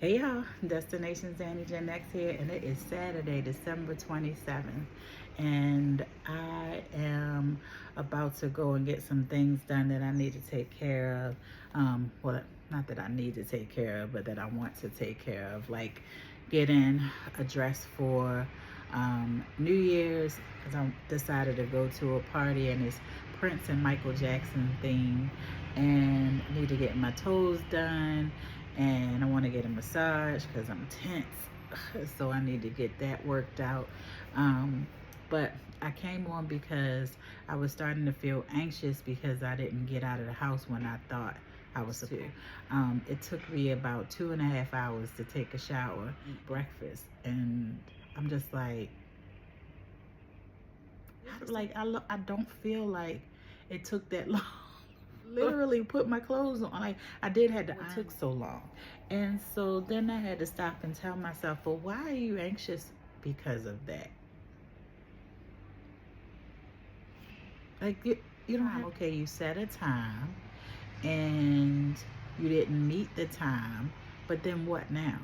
Hey y'all, Destination Zanny Gen X here, and it is Saturday, December 27th, and I am about to go and get some things done that I need to take care of. Well, not that I need to take care of, but that I want to take care of, like getting a dress for New Year's, because I decided to go to a party and it's Prince and Michael Jackson theme, and I need to get my toes done, and I want to get a massage because I'm tense. So I need to get that worked out. But I came on because I was starting to feel anxious because I didn't get out of the house when I thought I was supposed to. It took me about 2.5 hours to take a shower, eat breakfast, and I'm just I don't feel like it took that long. Literally put my clothes on. Like I did had to iron. It took so long. And so then I had to stop and tell myself, well, why are you anxious because of that? Like you don't have, okay, you set a time and you didn't meet the time, but then what now?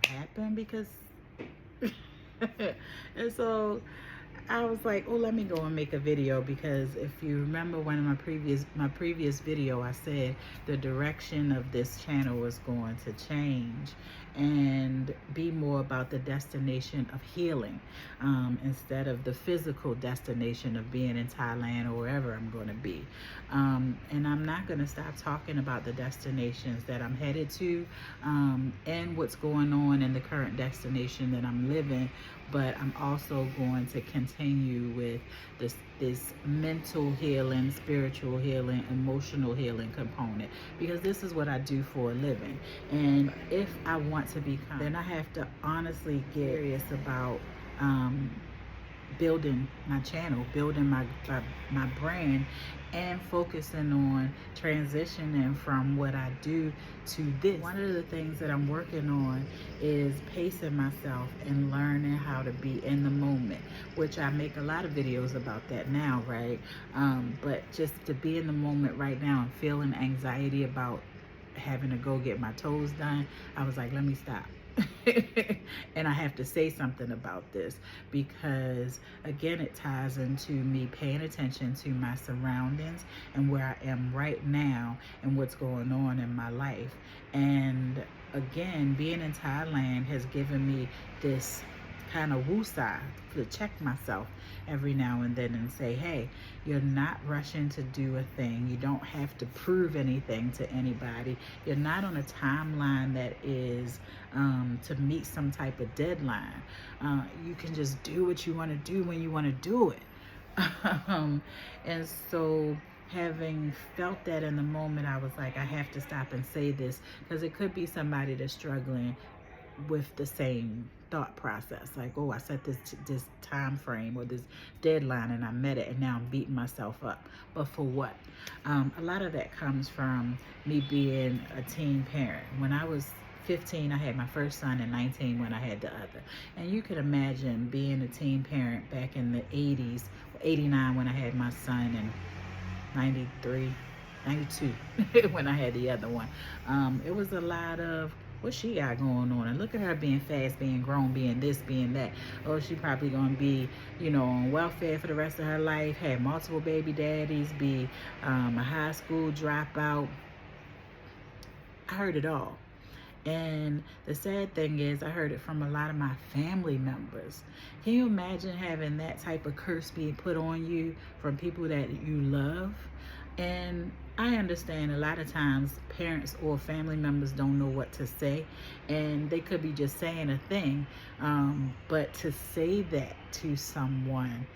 Happened because and so I was like, oh, let me go and make a video, because if you remember one of my previous video, I said the direction of this channel was going to change and be more about the destination of healing, instead of the physical destination of being in Thailand or wherever I'm going to be. And I'm not going to stop talking about the destinations that I'm headed to, and what's going on in the current destination that I'm living, but I'm also going to continue with this mental healing, spiritual healing, emotional healing component, because this is what I do for a living. And if I want to become, then I have to honestly get serious about building my channel, building my brand, and focusing on transitioning from what I do to this. One of the things that I'm working on is pacing myself and learning how to be in the moment, which I make a lot of videos about that now, right? But just to be in the moment right now and feeling anxiety about having to go get my toes done, I was like, let me stop. And I have to say something about this, because again, it ties into me paying attention to my surroundings and where I am right now and what's going on in my life. And again, being in Thailand has given me this kind of woosah to check myself every now and then and say, hey, you're not rushing to do a thing. You don't have to prove anything to anybody. You're not on a timeline that is to meet some type of deadline. You can just do what you want to do when you want to do it. And so having felt that in the moment, I was like, I have to stop and say this, because it could be somebody that's struggling with the same thought process, like, oh, I set this time frame or this deadline and I met it, and now I'm beating myself up. But for what? A lot of that comes from me being a teen parent. When I was 15, I had my first son, and 19 when I had the other. And you could imagine being a teen parent back in the 80s, 89 when I had my son, and 93, 92 when I had the other one. It was a lot of what she got going on, and look at her being fast, being grown, being this, being that. Oh, she probably gonna be, on welfare for the rest of her life, have multiple baby daddies, be a high school dropout. I heard it all. And the sad thing is, I heard it from a lot of my family members. Can you imagine having that type of curse being put on you from people that you love? And I understand a lot of times parents or family members don't know what to say, and they could be just saying a thing. But to say that to someone,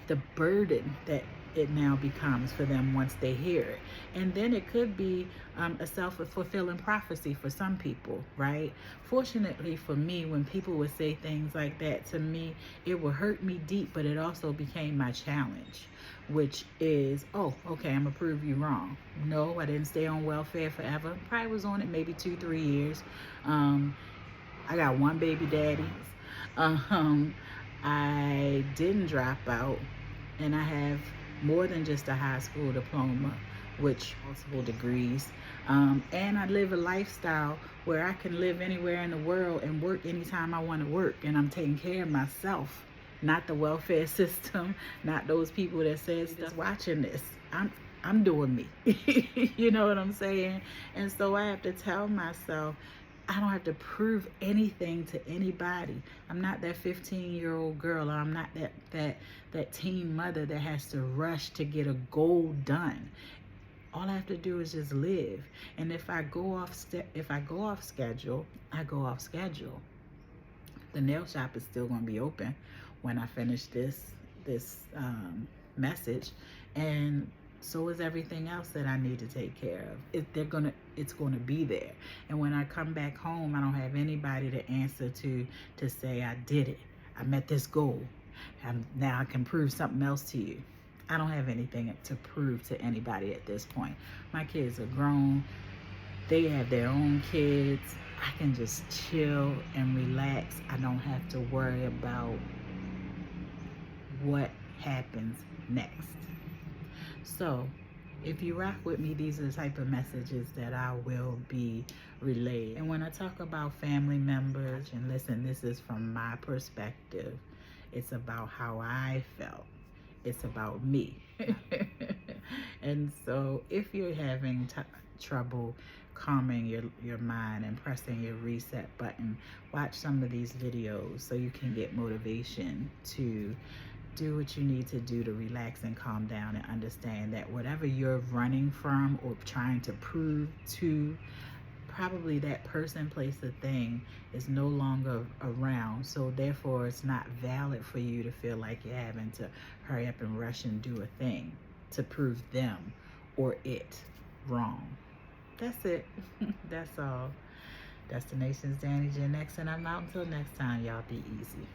the burden that it now becomes for them once they hear it. And then it could be a self-fulfilling prophecy for some people, right? Fortunately for me, when people would say things like that to me, it would hurt me deep, but it also became my challenge, which is, oh, okay, I'm gonna prove you wrong. No, I didn't stay on welfare forever. Probably was on it maybe 2-3 years. I got one baby daddy. I didn't drop out, and I have more than just a high school diploma. which multiple degrees. And I live a lifestyle where I can live anywhere in the world and work anytime I want to work, and I'm taking care of myself, not the welfare system, not those people that says that's watching this. I'm doing me. You know what I'm saying? And so I have to tell myself, I don't have to prove anything to anybody. I'm not that 15-year-old girl, or I'm not that teen mother that has to rush to get a goal done. All I have to do is just live. And if I go off schedule, I go off schedule. The nail shop is still going to be open when I finish this message, and so is everything else that I need to take care of. It's gonna be there. And when I come back home, I don't have anybody to answer to say I did it. I met this goal. Now I can prove something else to you. I don't have anything to prove to anybody at this point. My kids are grown. They have their own kids. I can just chill and relax. I don't have to worry about what happens next. So if you rock with me, these are the type of messages that I will be relaying. And when I talk about family members, and listen, this is from my perspective. It's about how I felt. It's about me. And so if you're having trouble calming your mind and pressing your reset button, watch some of these videos so you can get motivation to do what you need to do to relax and calm down, and understand that whatever you're running from or trying to prove to, probably that person, place, or thing is no longer around. So therefore it's not valid for you to feel like you're having to hurry up and rush and do a thing to prove them or it wrong. That's it. That's all. Destinations Danny Gen X, and I'm out until next time. Y'all be easy.